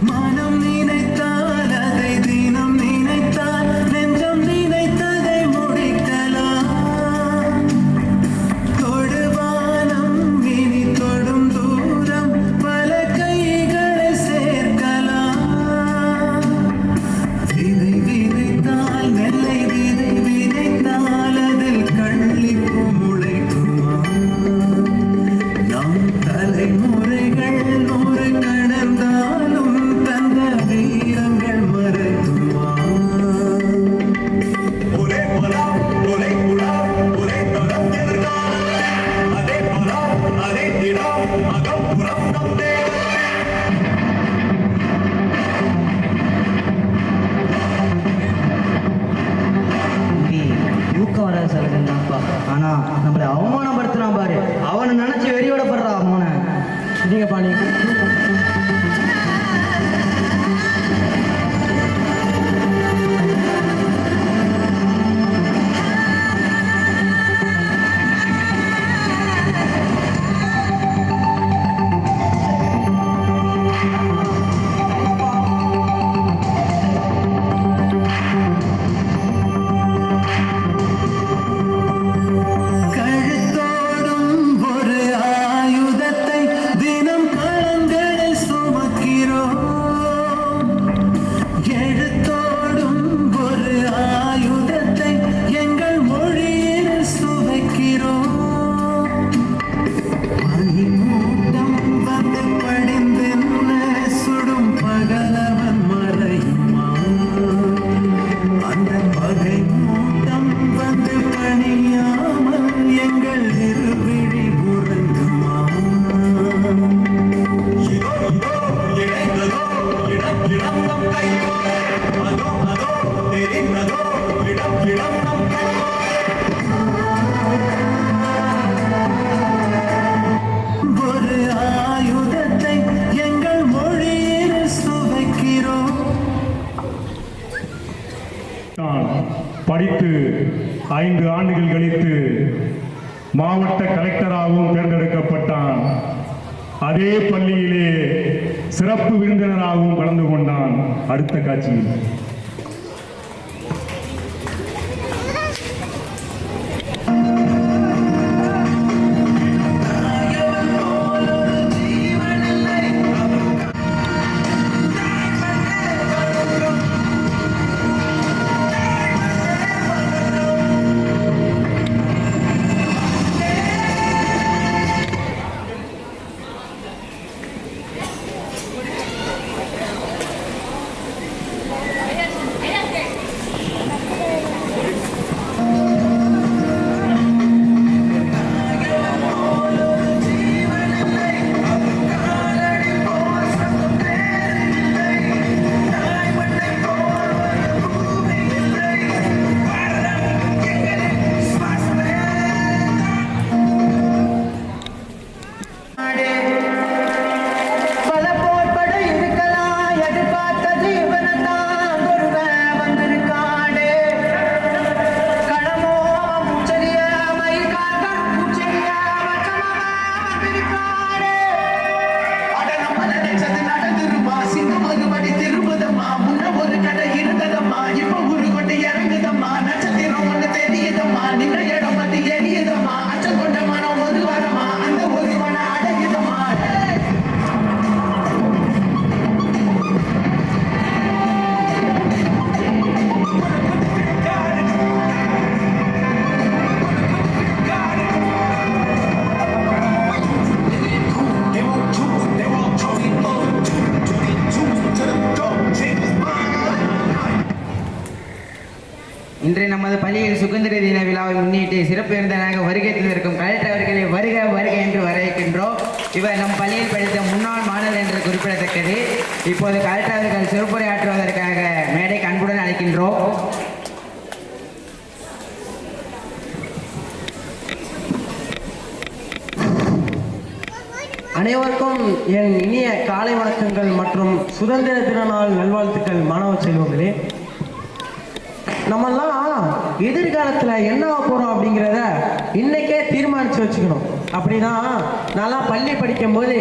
மனம் நினைத்தால் அதை தினம் நினைத்தால் நெஞ்சம் நினைத்ததை முடிக்கலாம். தொடுவானம் இனி தொடும் தூரம் பல கைகளை சேர்க்கலாம். விதை விதைத்தால் நெல்லை விதை விதைத்தால் அதில் கள்ளிப்பூ முளைக்குமா? நம் தலைமுறைகள் நூறு கடந்தாலும் தந்த வீரங்கள் மறைக்குமா? ஒரே பலம் ஒரே குணம் ஒரே தரம் எதிர்காலம் அதே பலம் அதே திடம் அகப்புறம் நம் ஊக்கம் வர சலுகைப்பா. ஆனா நம்மளை அவமானப்படுத்தினான் பாரு, அவனை நினைச்சு வெறியோட படுறா அவனை. நீங்க பாணி கழுத்தோடும் ஒரு ஆயுதத்தை தினம் களங்களில் சுமக்கிறோம். எழுத்தோடும் ஒரு ஆயுதத்தை எங்கள் மொழியில் சுவைக்கிறோம். பனிமூட்டம் வந்து படிந்தென்ன சுடும் பகலவன் மறையுமா? அந்த பகை மூட்டம் வந்து பணியாமல் எங்கள் இருவிழி உறங்குமா? இதோ இதோ இணைந்ததோ இடம் இடம் நம் கையோடு, அதோ அதோ தெரிந்ததோ இடம் இடம் நம் கையோடு. ஒரு ஆயுதத்தை எங்கள் மொழியில் சுவைக்கிறோம். நான் படித்து 5 ஆண்டுகள் கழித்து மாவட்ட கலெக்டராகவும் தேர்ந்தெடுக்கப்பட்டான். அதே பள்ளியிலே சிறப்பு விருந்தினராகவும் கலந்து கொண்டான். அடுத்த காட்சியில் இன்றைய நமது பள்ளியில் சுதந்திர தின விழாவை முன்னிட்டு சிறப்பு விருந்தினராக வருகை தந்திருக்கும் கலெக்டர் அவர்களை வருக வருக என்று வரவேற்கின்றோம். இவர் நம் பள்ளியில் படித்த முன்னாள் மாணவர் என்று குறிப்பிடத்தக்கது. இப்போது கலெக்டர் அவர்கள் சிறப்புரையாற்றுவதற்காக மேடைக்கு அன்புடன் அழைக்கின்றோம். அனைவருக்கும் என் இனிய காலை வணக்கங்கள் மற்றும் சுதந்திர தின நாள் நல்வாழ்த்துக்கள். மாணவ செல்வங்களே, நம்மெல்லாம் எதிர்காலத்தில் என்ன போகிறோம் அப்படிங்கிறத இன்னைக்கே தீர்மானித்து வச்சுக்கணும். அப்படின்னா நான்லாம் பள்ளி படிக்கும்போது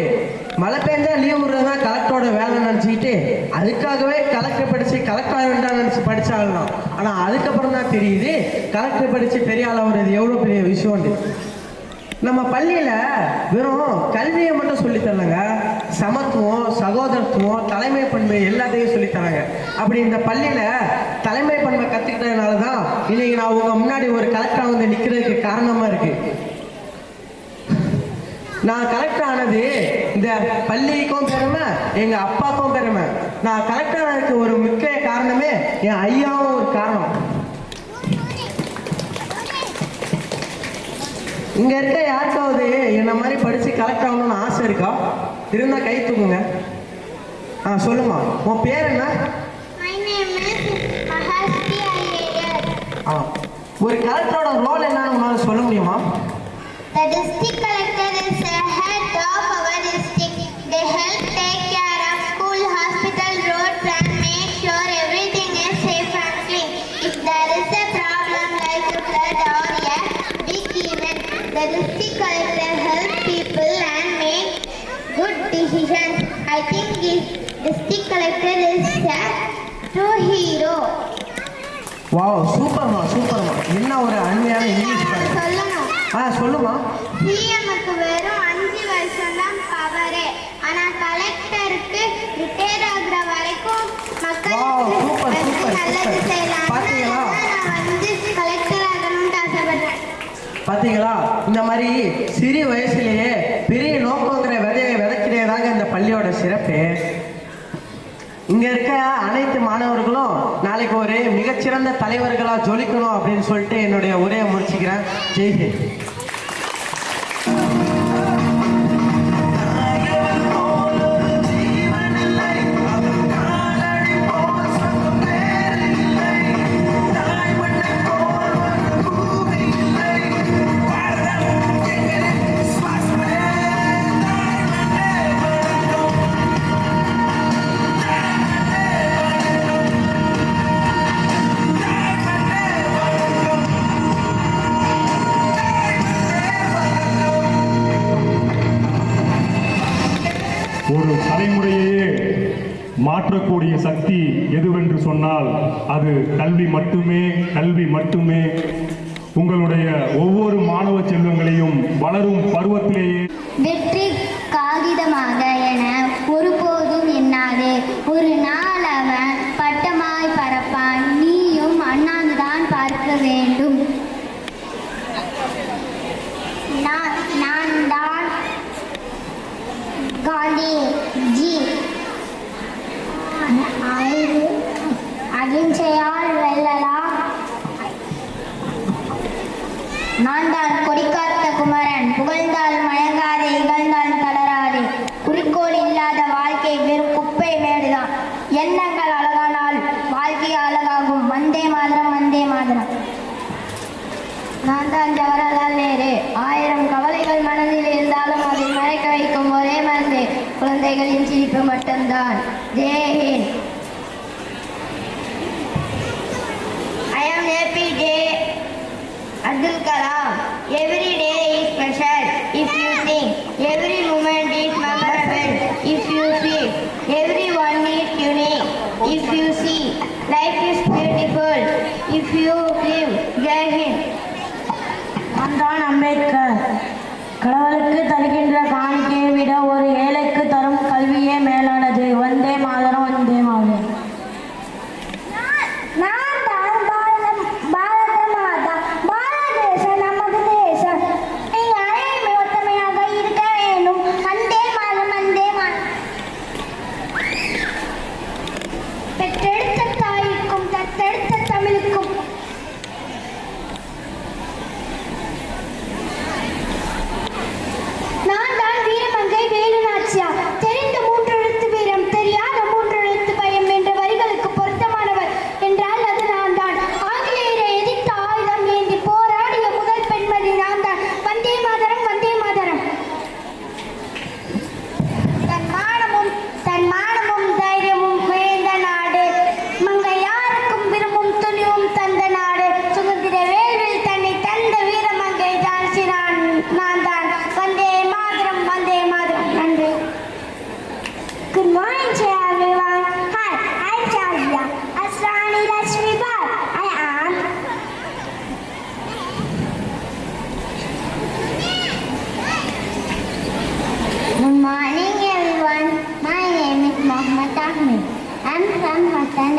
மழை பெஞ்சா லீவ் விடுறது தான் கலெக்டரோட வேலை நினச்சி நினச்சிக்கிட்டு அதுக்காகவே கலெக்டர் படித்து கலெக்டர் ஆக வேண்டாம் நினச்சி படித்தாகலாம். ஆனால் அதுக்கப்புறம் தான் தெரியுது கலெக்டர் படித்து பெரிய ஆளாகிறது எவ்வளோ பெரிய விஷயம்னு. நம்ம பள்ளியில் வெறும் கல்வியை மட்டும் சொல்லித்தரலங்க, சமத்துவம், சகோதரத்துவம், தலைமை பண்பு எல்லாத்தையும் சொல்லித்தராங்க. அப்படி இந்த பள்ளியில் தலைமை பண்பை கற்றுக்கிட்டதுனால தான் இன்னைக்கு நான் உங்கள் முன்னாடி ஒரு கலெக்டராக வந்து நிற்கிறதுக்கு காரணமாக இருக்குது. நான் கலெக்டர் ஆனது இந்த பள்ளிக்கும் பெருமை, எங்கள் அப்பாவுக்கும் பெருமை. நான் கலெக்டர் ஆனதுக்கு ஒரு முக்கிய காரணமே என் ஐயாவும் ஒரு காரணம். இங்கே இருக்க யாருக்காவது என்ன மாதிரி படித்து கலெக்டர் ஆகணும்னு ஆசை இருக்கா? இருந்தால் கை தூக்குங்க. சொல்லுமா, உன் பேர் என்ன? ஒரு கலெக்டரோட ரோல் என்னன்னு உன்னால சொல்ல முடியுமா? The district collector is the head of our district. They help take care of school, hospital, roads and make sure everything is safe and clean. If there is a problem like a flood or a big event, the district collector helps people and make good decisions. I think this district collector is a true hero. Wow, சூப்பர்மா சூப்பர்மா. என்ன ஒரு அருமையான English சொல்லணும். சொல்லுமா. சிஎம்க்கு வெறும் 5 வருஷம் தான் பவரே. ஆனா கலெக்டருக்கு ரிட்டையர் ஆகுற வரைக்கும் மக்களுக்கு நல்லது செய்யலாம். நான் வந்து கலெக்டர் ஆகணும்னு ஆசைப்படுறேன். பார்த்தீங்களா, இந்த மாதிரி சிறு வயசுலேயே பெரிய நோக்கங்கிற விதையை விதைக்கிறதாங்க இந்த பள்ளியோட சிறப்பு. இங்கே இருக்க அனைத்து மாணவர்களும் நாளைக்கு ஒரு மிகச்சிறந்த தலைவர்களாக ஜொலிக்கணும் அப்படின்னு சொல்லிட்டு என்னுடைய உரையை முடிச்சுக்கிறேன். ஜெய்ஹிந்த். ஒரு தலைமுறையே மாற்றக்கூடிய சக்தி எதுவென்று சொன்னால் அது கல்வி மட்டுமே, கல்வி மட்டுமே. உங்களுடைய ஒவ்வொரு மாணவ செல்வங்களையும் வளரும் பருவத்திலேயே வெற்றி காகிதமாக என ஒருபோதும் எண்ணாதே. ஒரு நாள் அவன் பட்டமாய் பறப்பான். நீயும் அண்ணாந்துதான் பார்க்க வேண்டும். நான் தான் காந்திஜி. அகிம்சையால் வெல்லலாம். நான் தான் கொடிக்காத்த குமரன். புகழ்ந்தால் மயங்காதே, இகழ்ந்தால் தளராதே. குறிக்கோள் இல்லாத வாழ்க்கை வெறும் குப்பை மேடுதான். எண்ணங்கள் அழகானால் வாழ்க்கை அழகாகும். வந்தே மாதரம், வந்தே மாதரம். நான் தான் ஜவஹர்லால் நேரு. 1000 கவலைகள் மனதில் இருந்தாலும் அதை மறைக்க வைக்கும் ஒரே மருந்து குழந்தைகளின் சிரிப்பு மட்டும்தான். ஜெய்ஹிந்த். I am APJ Abdul Kalam. Every day is special if you think. Every moment is memorable if you feel. Everyone is unique if you see. Life is beautiful if you live. Jai நான் தான் அம்பேத்கர். கடவுளுக்கு தருகின்ற காணிக்கையை விட ஒரு ஏழைக்கு தரும் கல்வியே மேலானது. வந்தே மாதரம், வந்தே மாதரம். நான் தான் பாரத மாதா. பாரத தேசம் நமது தேசம். நீங்கள் அனைவரும் ஒற்றுமையாக இருக்க வேண்டும். வந்தே மாதரம், வந்தே மாதரம். பெற்றெடுத்த தாய்க்கும் தத்தெடுத்த தமிழுக்கும் நான் தான்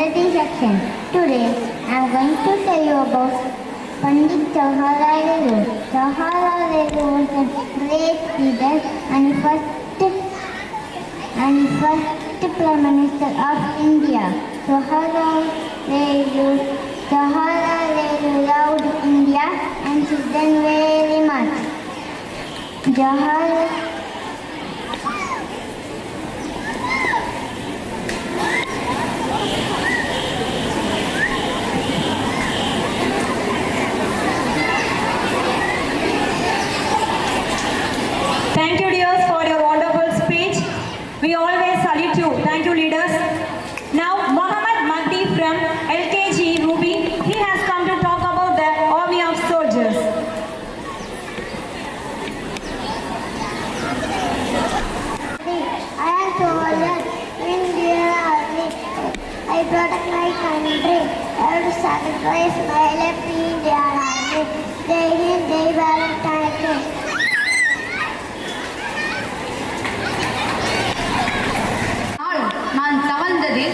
Melody section. Today I am going to tell you about Pandit Jawaharlal Nehru. Jawaharlal Nehru was a great leader and first Prime Minister of India. Jawaharlal Nehru loved India and children very much. Thank you, dears, for your wonderful speech. We always salute you. Thank you, leaders. Now, Mohammed Mahdi from LKG Ruby, he has come to talk about the Army of Soldiers. I am soldier in the army. I protect my country. I will sacrifice my life in the army. Jai Hind, Jai Bharat, thank you. நான் தவழ்ந்தது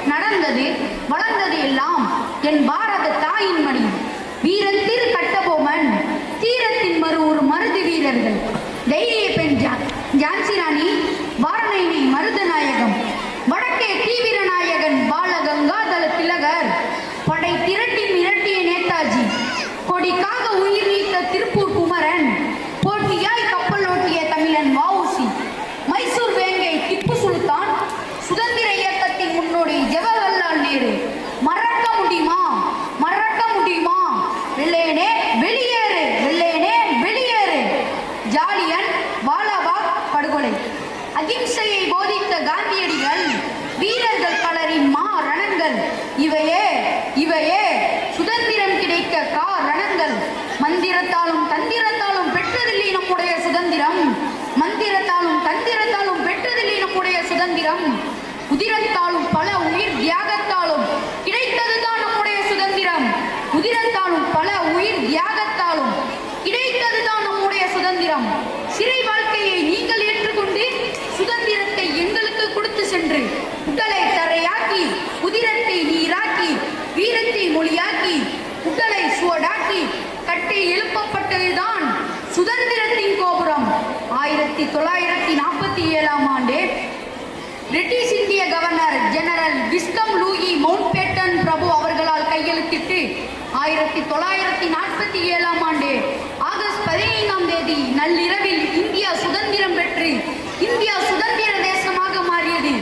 நடந்தது வளர்ந்தது எல்லாம் என் பாரத தாயின் மடி. வீரத்திரு கட்டபொம்மன் தீரத்தின் ஒரு மருது வீரர்கள் தைரிய பெண் ஜான்சி ராணி வாரணி மருதநாயகம் வடக்கே தீவிர நாயகன் பால கங்காதர திலகர் படை திரட்டி மிரட்டிய நேதாஜி கொடிக்காக உயிர் நீத்த திருப்பூர் குமரன் போட்டியாய் கப்பல் ஓட்டிய தமிழன் வஉசி மைசூர் வேங்கை திப்பு சுல்தான் சுதந்திர இயக்கத்தின் முன்னோடி ஜவஹர்லால் நேரு மறக்க முடியுமா வெள்ளையனே வெளியேறு வெள்ளையனே வெளியேறு ஜாலியன் வாலாபாக் படுகொலை அகிம்சையை போதித்த காந்தியடிகள் வீரர்கள் பலரின் ரணங்கள் இவையே சுதந்திரம் கிடைக்க காரணங்கள். மந்திரத்தாலும் தந்திரத்தாலும் பெற்றதில்லை நம்முடைய சுதந்திரம். மந்திரத்தாலும் தந்திரத்தாலும் பெற்றதில்லை நம்முடைய சுதந்திரம். உதிரத்தாலும் பல உயிர் தியாகத்தாலும் கிடைத்ததுதான் நம்முடைய சுதந்திரம். உதிரத்தாலும் பல உயிர் தியாகத்தாலும் கிடைத்ததுதான் நம்முடைய சுதந்திரம். சிறை வாழ்க்கையை நீங்கள் ஏற்றுக்கொண்டு சுதந்திரத்தை எங்களுக்கு கொடுத்து சென்று உடலை தரையாக்கி உதிரத்தை நீராக்கி வீரத்தை மொழியாக்கி உடலை சுவடாக்கி கட்டி எழுப்பப்பட்டதுதான் சுதந்திரத்தின் கோபுரம். 1947ஆம் ஆண்டு பிரிட்டிஷ் இந்திய governor general viscount Louis Mountbatten பிரபு அவர்களால் கையெழுத்திட்டு 1947ஆம் ஆண்டு ஆகஸ்ட் 15ஆம் தேதி நள்ளிரவில் இந்தியா சுதந்திரம் பெற்று இந்தியா சுதந்திர தேசமாக மாறியது.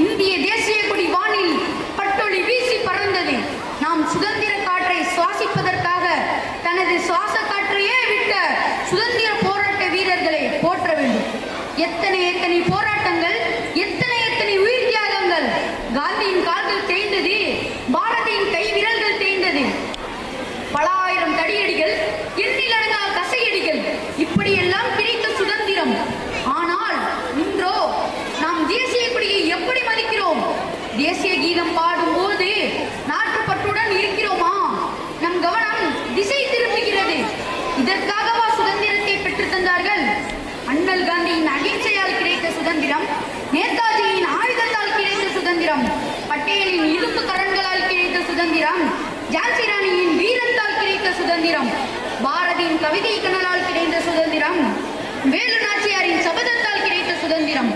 இந்திய தேசிய கொடி வானில் பட்டொளி வீசி பறந்தது. நாம் சுதந்திர காற்றை சுவாசிப்பதற்காக தனது சுவாச காற்றையே விட்ட சுதந்திர போராட்ட வீரர்களை போற்ற வேண்டும். எத்தனை போராட்டங்கள், எத்தனை உயிர் தியாகங்கள். காந்தியின் கால்கள் தேய்ந்தது, பாரதியின் கை விரல்கள் தேய்ந்தது. பல ஆயிரம் தடியடிகள், எண்ணிலடங்கா கசையடிகள், இப்படியெல்லாம் கிடைத்த சுதந்திரம். ஆனால் இன்றோ நாம் தேசிய கொடியை எப்படி மதிக்கிறோம்? தேசிய கீதம் பாடும்போது நாட்டுப்பற்றுடன் இருக்கிறோமா? நம் கவனம் திசை திரும்புகிறது. இதற்காகவா சுதந்திரத்தை பெற்று தந்தார்கள்? அண்ணல் காந்தியின் அகிம்சையால் கிடைத்த சுதந்திரம், நேதாஜியின் ஆயுதத்தால் கிடைத்த சுதந்திரம், பட்டேலின் இரும்பு கரன்களால் கிடைத்த சுதந்திரம், ஜான்சி ராணியின் வீரத்தால் கிடைத்த சுதந்திரம், பாரதியின் கவிதை கனலால் கிடைத்த சுதந்திரம், வேலு நாச்சியாரின் சபதத்தால் கிடைத்த சுதந்திரம்,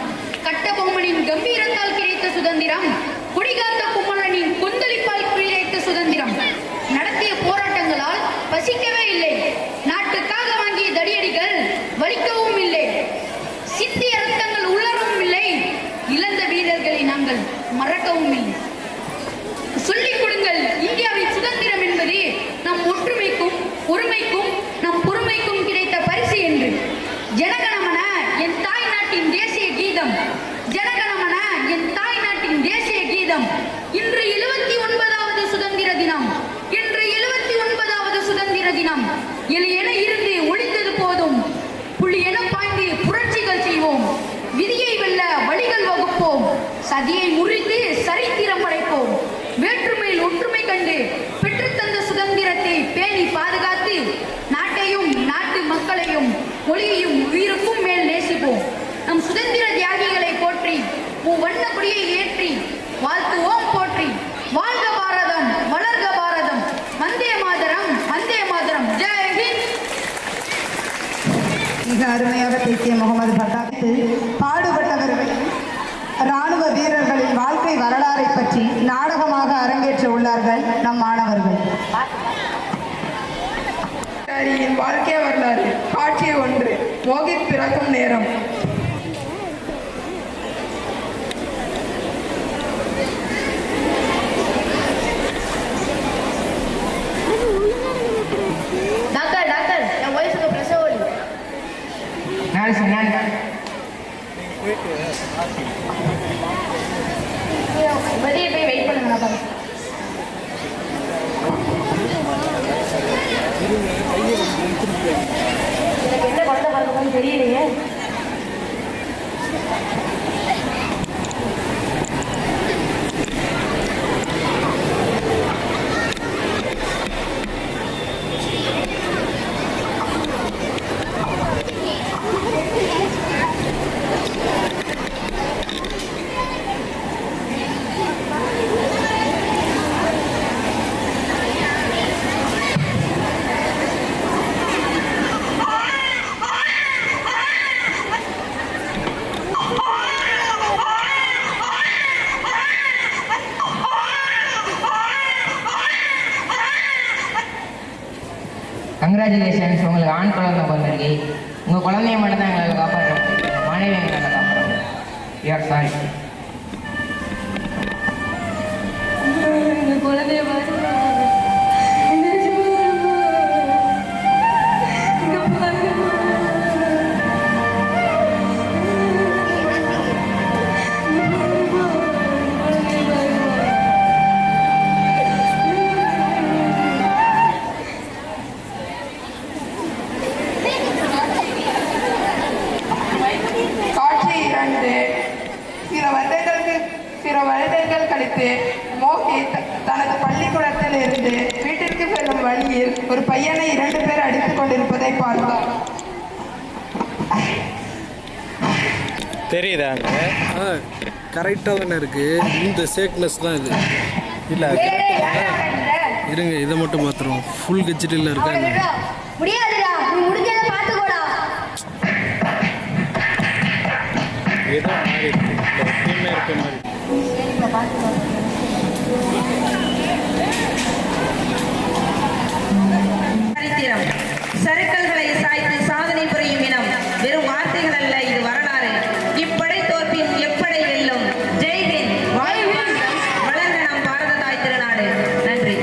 கட்டபொம்மனின் கம்பீரத்தால் கிடைத்த சுதந்திரம், கொடிகாத்த குமரனின் கொந்தளிப்பால் கிடைத்த சுதந்திரம். நடத்திய போராட்டங்களால் பசிக்கவே இல்லை. நாட்டுக்காக வாங்கிய தடியடிகள் வலிக்கவும் இல்லை. சித்திய ரத்தங்கள் உலரவும் இல்லை. இழந்த வீரர்களை நாங்கள் மறக்கவும் இல்லை. சொல்லிக் கொடுங்கள், இந்தியாவின் சுதந்திரம் என்பது நம் ஒற்றுமைக்கும் ஒருமைக்கும் நம் பொறுமைக்கும் கிடைத்த பரிசு என்று. ஜனகணமன என் தாய் நாட்டின் தேசிய கீதம். ஜனகணமன என் தாய் நாட்டின் தேசிய கீதம். இன்று 79வது சுதந்திர தினம். இன்று 79வது சுதந்திர தினம். என இருந்து ஒழிந்தது போதும். புள்ளி என பாய்ந்து புரட்சிகள் செய்வோம். விதியை வெல்ல வழிகள் வகுப்போம். சதியை முறித்து சரித்திரம் படைப்போம். வேற்றுமையில் ஒற்றுமை கண்டு பெற்றுத்தந்த சுதந்திரத்தை பேணி பாதுகாத்து நாட்டையும் நாட்டு மக்களையும் மொழியையும் உயிருக்கும் மேல் நேசிப்போம். நம் சுதந்திர தியாகிகளை போற்றி வண்ண கொடியை ஏற்றி வாழ்த்துவோம் போற்றி. வாழ்க அருமையாக பேசிய முகமது பட்டாத்து பாடுபட்டவர்களின் இராணுவ வீரர்களின் வாழ்க்கை வரலாறை பற்றி நாடகமாக அரங்கேற்ற உள்ளார்கள் நம் மாணவர்கள். வாழ்க்கை வரலாறு காட்சி 1 மோகித் பிறக்கும் நேரம். டாக்டர் டாக்டர் என் ஒய்ஃபுக்கு பிரசவ வலி. நான் சொன்னேன் வெளியே போய் வெயிட் பண்ணுங்க நான் பாருங்க. எனக்கு என்ன குழந்தை பிறக்கும்னு தெரியலையே. கங்க்ராச்சுலேஷன்ஸ், உங்களுக்கு ஆண் குழந்தை பிறந்திருக்கு. உங்கள் குழந்தைய மட்டும் தான் எங்களால் காப்பாற்றணும், மனைவி எங்களால் காப்பாற்றணும். You're sorry. குழந்தைய காட்சி 2 சில வருடங்கள் கழித்து மோகித் தனது பள்ளிக்கூடத்தில் இருந்து வீட்டிற்கு செல்லும் வழியில் ஒரு பையனை 2 பேர் அடித்துக் கொண்டிருப்பதை பார்த்தார். தெரியுதா? கரெக்டாக தானே இருக்கு. இந்த சேக்னஸ் தான் இது. இல்லை இருங்க, இதை மட்டும் பார்த்துருவோம். ஃபுல் கெச்சிட்டில் இருக்காங்க. முடியாதுடா, நீ முடிஞ்சதை பார்த்துக்கோடா. ஏதோ மாறி இருக்கு, எப்பயுமே இருக்க மாதிரி. சரித்திரம் சறுக்கல்களை சாய்த்து சாதனை புரியும் இனம். வெறும் வார்த்தைகள் அல்ல, இது வரலாறு. இப்படை தோற்பின் எப்படை வெல்லும். ஜெய்ஹிந்த், வாழ்க வளர்ந்த நம் பாரத தாய் திருநாடு. நன்றி.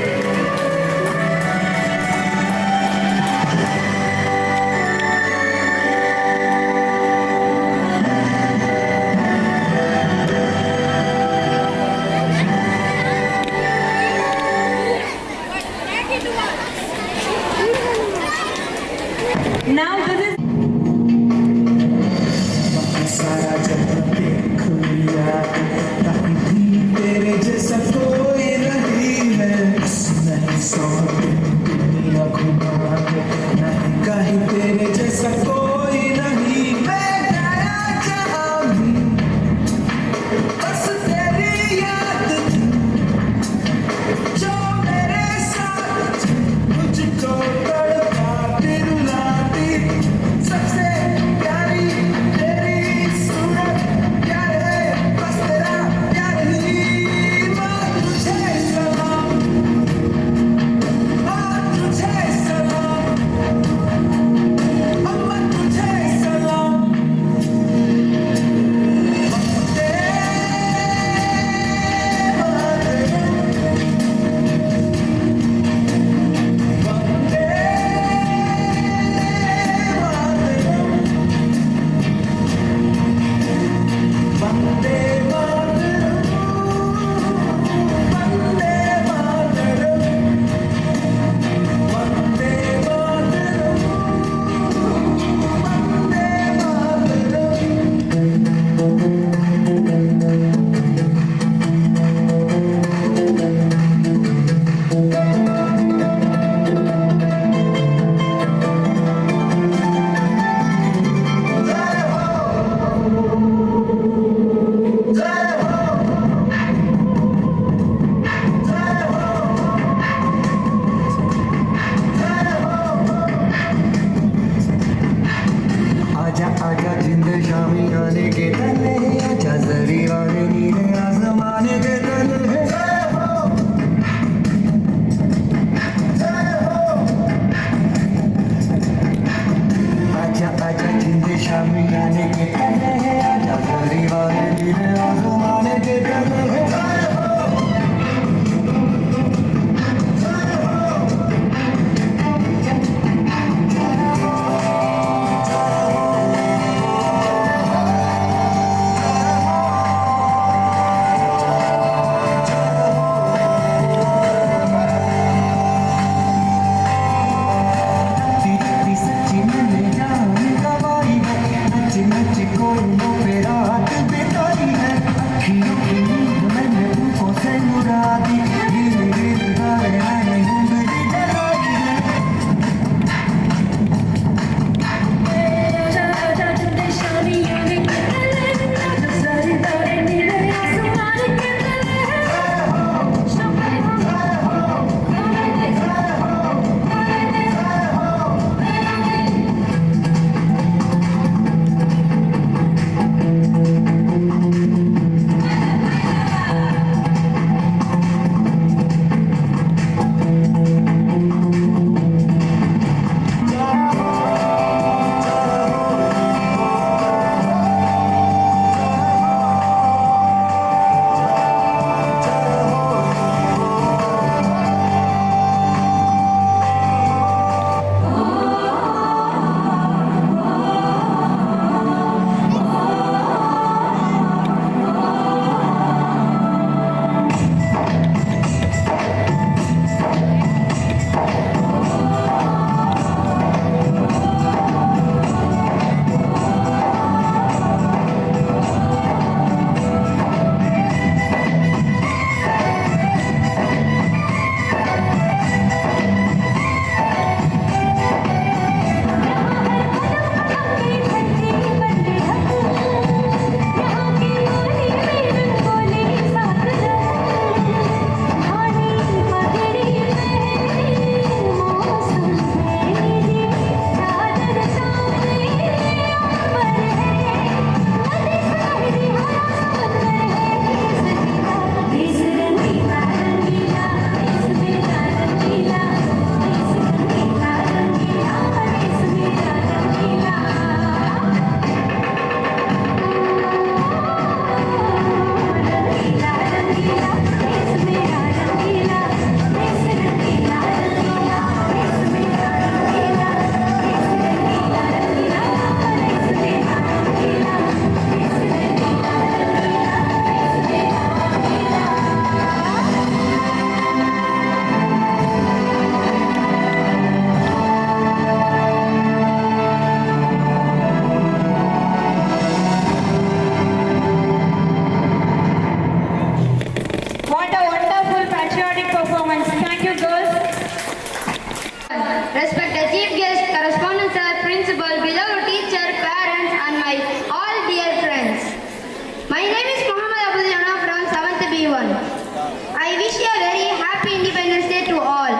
I wish a very happy Independence Day to all.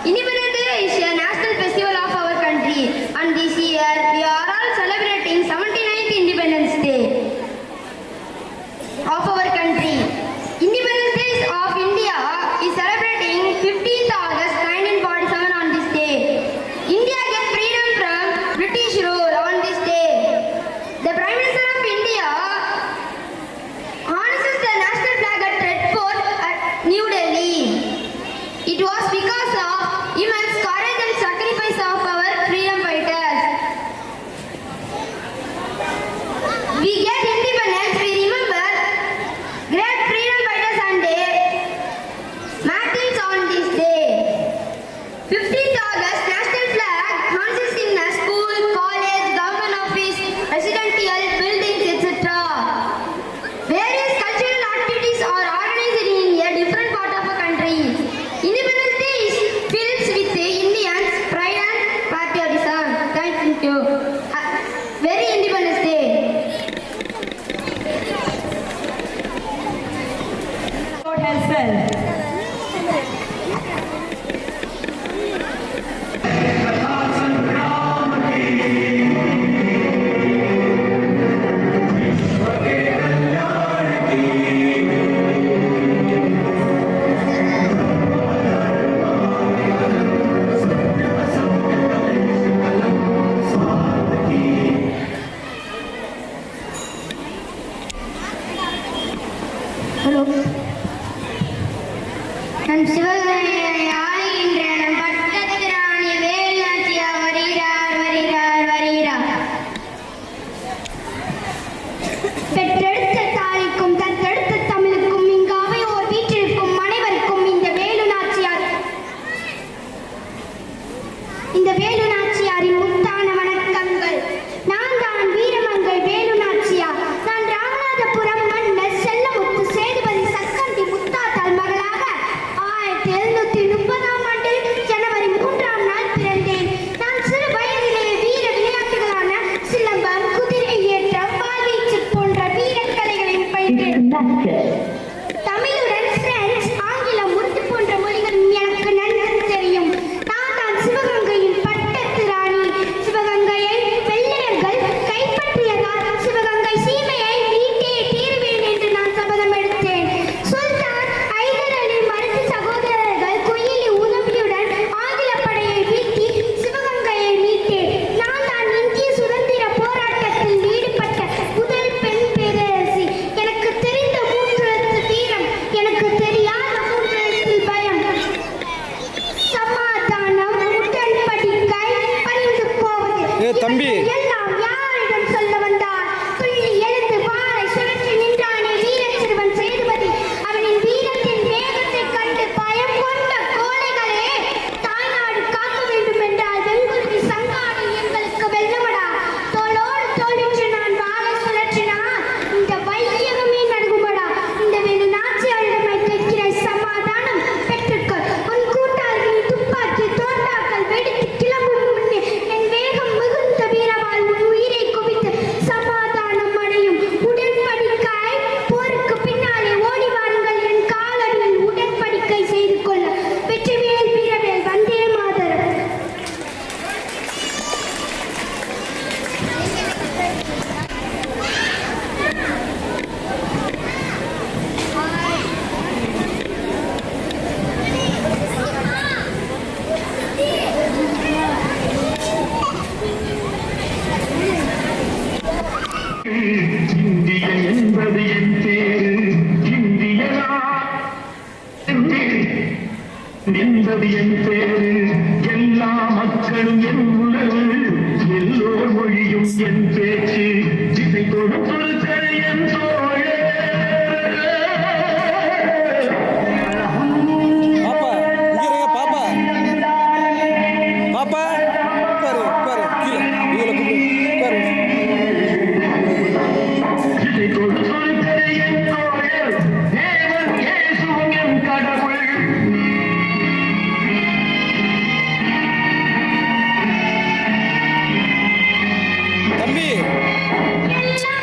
Independence Day is a national festival of our country, and this year we are all celebrating 79th Independence Day of our country. Independence Day of India is celebrating 15th August 1947 on this day. India gets freedom from British rule on this day. The Prime Minister of India harnesses the national flag at Red Fort at New Delhi. It was because of immense courage and sacrifice of our freedom fighters. We get independence, we remember great freedom fighters and martyrs on this day. 15th August, national flag harnesses in a school, college, government office, residential buildings, etc. Various cultural activities are organized in a different part of a country. Independence Day is filled with Indians' pride and patriotism. Thank you. Very Independence Day. About herself. நான் சிவகங்கையை ஆளுகின்ற நம் பட்டத்து ராணி வேலுநாச்சியார் வருகிறார் வருகிறார் வருகிறார். பெற்றெடுத்த தாய்க்கும் தத்தெடுத்த தமிழுக்கும் இங்கு அவையோர் வீற்றிருக்கும் அனைவருக்கும் இந்த வேலுநாச்சியாரின் முத்தான வணக்கங்கள். நான் தான் வீரமங்கை வேலுநாச்சியார். நான் ராமநாதபுரம் மன்னர் செல்லமுத்து சேதுபதி சக்கந்தி முத்தாத்தாள் மகளாக 1730ஆம் ஆண்டு ஜனவரி 3ஆம் நாள் பிறந்தேன். நான் சிறு வயதிலேயே வீர விளையாட்டுகளான சிலம்பம், குதிரை ஏற்றம், வாள்வீச்சு போன்ற வீரக்கலைகளையும் பயின்றேன். தமிழுடன் பிரெஞ்சு, ஆங்கிலம், உருது போன்ற மொழிகளும் எனக்கு நன்கு தெரியும். நான் தான் சிவகங்கையின் பட்டத்து ராணி. சிவகங்கையை வெள்ளையர்கள் கைப்பற்றியதால் சிவகங்கை சீமையை மீட்டே தீருவேன் என்று நான் சபதம் எடுத்தேன். சுல்தான் ஐதர் அலி மருது சகோதரர்கள் குயிலி உதவியுடன் ஆங்கில படையை வீழ்த்தி சிவகங்கையை மீட்டேன். நான் தான் இந்திய சுதந்திர போராட்டத்தில் ஈடுபட்ட முதல் பெண் பேரரசி. எனக்கு தெரிந்த 3 எழுத்து வீரம், எனக்கு தெரியாத 3 எழுத்தில் பயம். சமாதானம், உடன்படிக்கை, பணிந்து போவது. தம்பி. எல்லாம் யாரிடம் சொல்ல வந்தார்? துள்ளி எழுந்து வாளை சுழற்றி நின்றானே வீரச் சிறுவன் சேதுபதி. அவனின் வீரத்தின் வேகத்தைக் கண்டு பயம் கொண்ட கோழைகளே, தாய்நாடு காக்க வேண்டும் என்றால் வெங்குருவி சங்காடி எங்களுக்கு வெல்லுமடா. தோளோடு தோளின்று நான் வாளை சுழற்றினால் இந்த வையகமே நடுங்குமடா. இந்த வேலு நாச்சியாரிடமை கேட்கிறேன், சமாதானம் பெற்றுக்கொள். உன் கூட்டாளிகளின் துப்பாக்கி தோட்டாக்கள் வெடித்து கிளம்பும் முன்னே என் வேகம் மிகுந்த வீரவாள் உன் உயிரை குவித்து சமாதானம் அடையும். உடன்படிக்கை போருக்கு பின்னாலே ஓடி வாருங்கள், என் காலடியில் உடன்படிக்கை செய்து கொள்ள. வெற்றிவேல் வீரவேல், வந்தே மாதரம். இந்தியன் என்பது என் பேரு, இந்தியனா என்பது என் பேரு. எல்லா மக்களும் என் உறவு, எல்லோர் மொழியும் என் பேச்சு. இதை கொடுத்தொரு என் தோழே. பாப்பா இங்க இருங்க. பாப்பா பாப்பா உட்காரு கீழே இதில் உட்காரு. இதை கொடுத்தொரு என் தோழே. தேவன் இயேசுவும் என் கடவுள். தம்பி எல்லா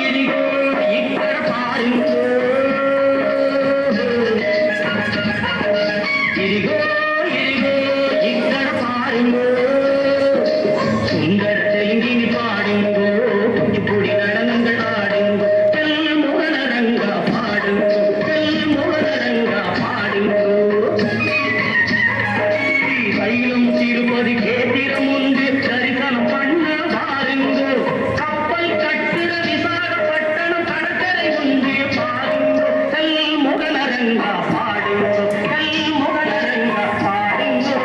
இடிகோ இக்கட பாருங்கோ இடிகோ இடிகோ இக்கட பாருங்கோ சுந்தர தெலுங்கினி பாடுங்கோ குச்சிப்புடி நடனங்கள் ஆடுங்கோ கல் முகநரங்கா பாடுங்கோ கல் முகநரங்கா பாடுங்கோ தைலம் திருப்பதி கேத்திரம் உண்டு தரிசனம் பண்ண பாருங்கோ கப்பல் கட்டுட விசாகப்பட்டணம் கடற்கரை உண்டு பாருங்கோ கல் முகநரங்கா பாடுங்கோ கல் முகநரங்கா பாடுங்கோ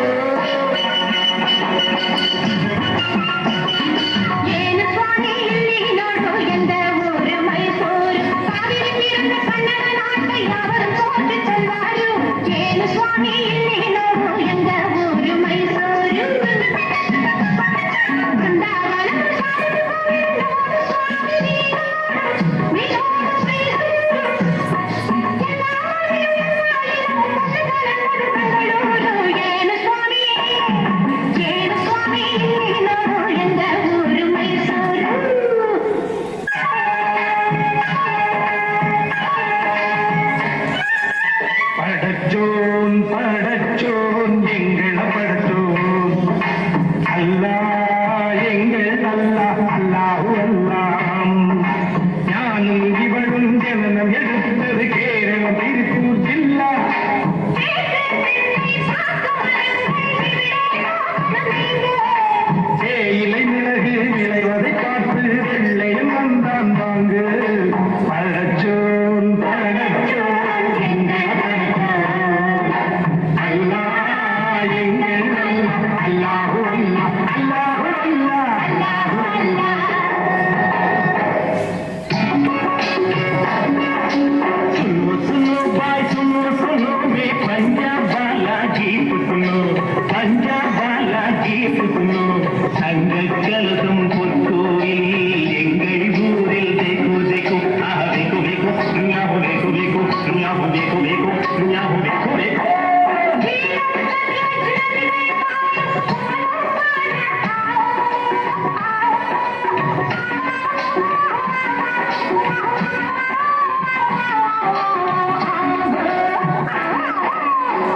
ಏನು ಸ್ವಾಮಿ ಇಲ್ಲಿ ನೋಡು ಎಂದ ಊರು ಮೈಸೂರು ಕಾವೇರಿ ತೀರದ ಕನ್ನಡ ನಾಟಕ ಯಾವರು ತೋಟಿ ಚಲ್ವಾರು ಏನು ಸ್ವಾಮಿ ಇಲ್ಲಿ ನೋಡು ಎಂದ ಊರು ಮೈಸೂರು ಬೃಂದಾವನ ಶಾರದೆ ನೋಡು ಸ್ವಾಮಿ ವಿನೋದ ಮೈಸೂರು ಏನು ಸ್ವಾಮಿ ಇಲ್ಲಿ ನೋಡು ಎಂದ ಊರು ಮೈಸೂರು படச்சோன் படச்சோன் எங்கள படச்சோன் அல்லா எங்கள் அல்லா அல்லாஹு அல்லாம் ஞானும் இவளும் ஜனனம் எடுத்தது கேரளம் திருப்பூர் ஜில்லா தேயிலை மிளகு விளைவதை காத்து பிள்ளையும் வந்தான் வாங்கு படச்சோன் படச்சோன் எங்கள் படச்சோன் அல்லா எங்கள் அல்லா அல்லாஹு அல்லா அல்லாஹு அல்லா सुनो सुनो भाई सुनो मैं पंजाब वाला गीत सुनो पंजाब वाला गीत सुनो संग चल तुम पुत्तूरिल எங்கள் ஊரில் देखो देखो देखो देखो दुनिया हो देखो देखो दुनिया हो देखो देखो दुनिया हो देखो देखो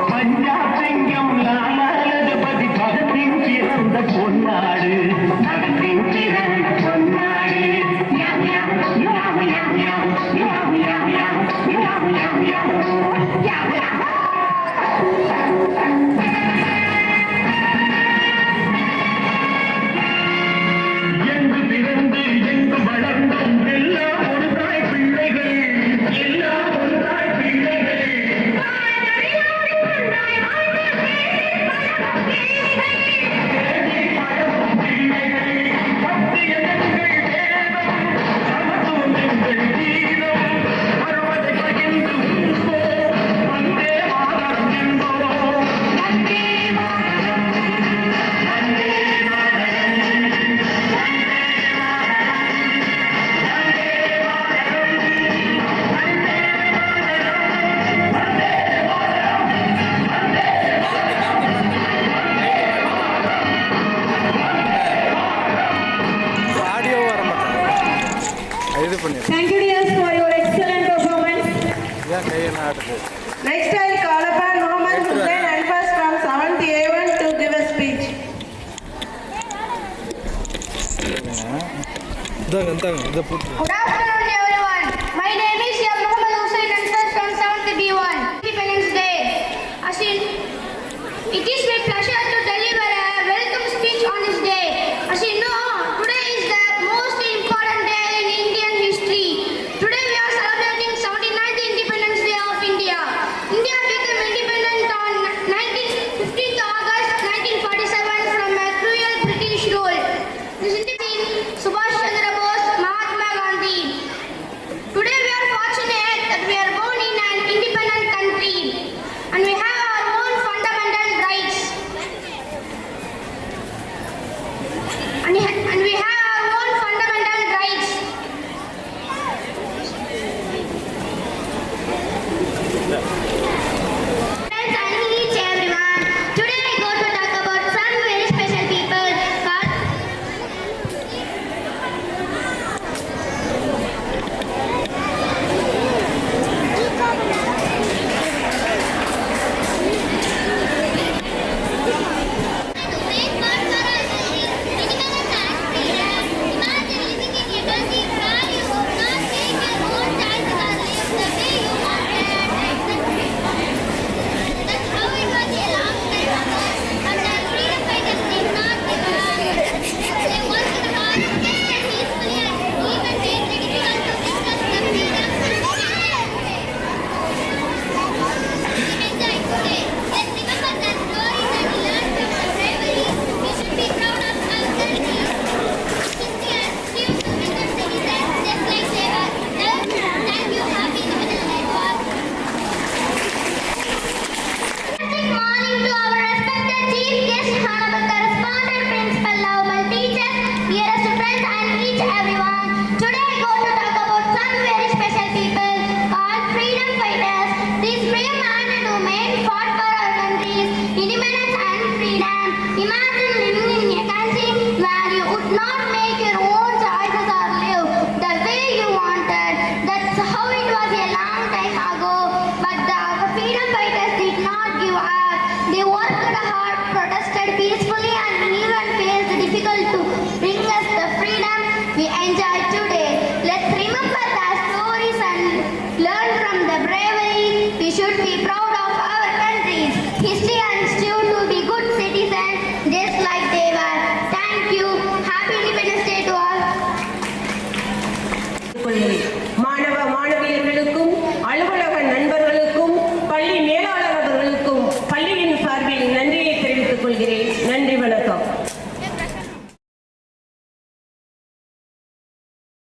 பஞ்சாப் சிங்கம் லாலாலஜபதி பகத்தின் பிறந்த பொன்னாடு பகத்தின் பிறந்த பொன்னாடு யாவ் யாவ் யாவ் யாவ் யாவ் யாவ் யாவ் யாவ் யாவ் யாவ் யாவ் யாவ் எங்கு பிறந்து எங்கு வளர்ந்தோம் எல்லாம் ஒரு தாய் பிள்ளைகள் எல்லாம் ஒரு தாய் பிள்ளைகள் ஆடியோ வர மாட்டேன் இது பண்ணி Thank you dears for your excellent performance. இதான் கையெல்லாம் ஆடுது Next I'll call upon Mohammed Hussain Alfas from 7th A1 to give a speech. இந்தாங்க இந்தாங்க இதை போட்டு Good afternoon everyone. My name